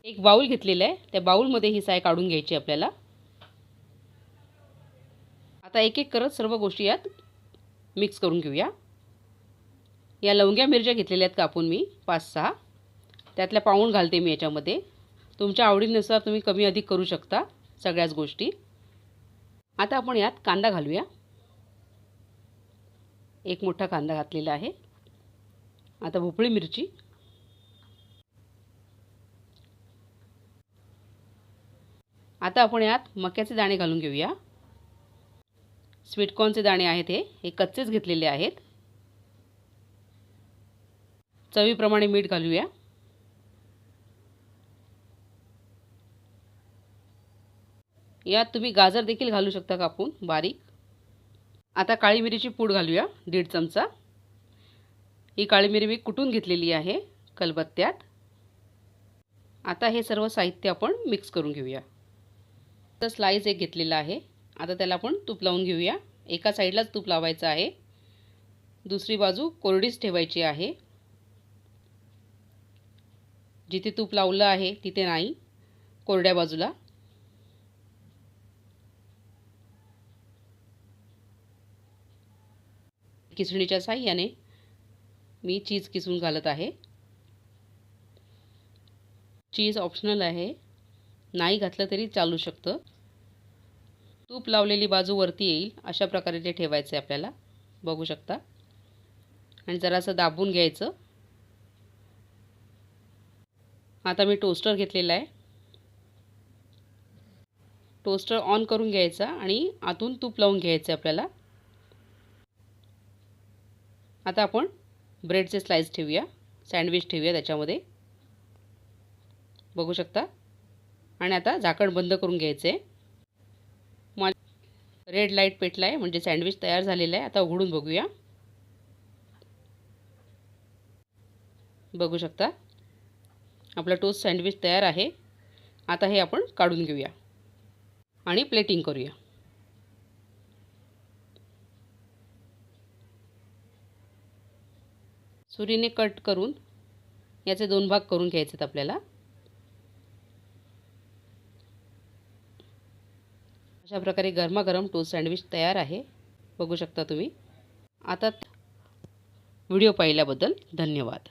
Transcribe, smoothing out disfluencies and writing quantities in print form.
एक बाउल घेतलेला आहे, त्या बाउलमध्ये ही साय काढून घ्यायची आपल्याला। आता एक एक करत सर्व गोष्टी यात मिक्स करून घेऊया। या लवंग्या मिरच्या घेतलेल्या आहेत कापून मी 5-6, त्यातल्या पाऊण घालते मी याच्यामध्ये। तुमच्या आवडीनुसार तुम्ही कमी अधिक करू शकता सगळ्याच गोष्टी। आता आपण यात कांदा घालूया। एक मोठा कांदा घातलेला आहे। आता भोपळी मिरची, आता आपण यात मक्याचे दाणे घालून घेऊया। स्वीटकॉर्नचे दाणे आहेत हे कच्चेच घेतलेले आहेत। चवीप्रमाणे मीठ घालूया। यात तुम्ही गाजर देखील घालू शकता कापून बारीक। आता काळी मिरीची पूड घालूया 1.5 चमचा। ही काळी मिरी मी कुटून घेतलेली आहे खलबत्त्यात। आता हे सर्व साहित्य आपण मिक्स करून घेऊया। तर स्लाइस एक घेतलेला आहे। आता त्याला आपण तूप लावून घेऊया। एका साईडलाच तूप लावायचं आहे, दुसरी बाजू कोरडीच ठेवायची आहे। जिथे तूप लावलं आहे तिथे नाही, कोरड्या बाजूला। किसणीच्या साहाय्याने मी चीज किसून घालत आहे। चीज ऑप्शनल आहे, नाही घातलं तरी चालू शकतं। तूप लावलेली बाजू वरती येईल अशा प्रकारे ते ठेवायचे आपल्याला, बघू शकता। आणि जरासं दाबून घ्यायचं। आता मी टोस्टर घेतलेला आहे, टोस्टर ऑन करून घ्यायचा आणि आतून तूप लावून घ्यायचे आपल्याला। आता आपण ब्रेडचे स्लाइस ठेवूया, सँडविच ठेवूया त्याच्यामध्ये, बघू शकता। आणि आता झाकण बंद करून घ्यायचे। रेड लाईट पेटला आहे म्हणजे सँडविच तयार झालेलं आहे। आता उघडून बघूया, बघू शकता आपला टोस्ट सँडविच तयार आहे। आता हे आपण काढून घेऊया आणि प्लेटिंग करूया। सुरीने कट करून याचे 2 भाग करून घ्यायचे आपल्याला। अशा प्रकारे गरमागरम टोस्ट सँडविच तयार आहे, बघू शकता तुम्ही। आता व्हिडिओ पाहिल्याबद्दल धन्यवाद।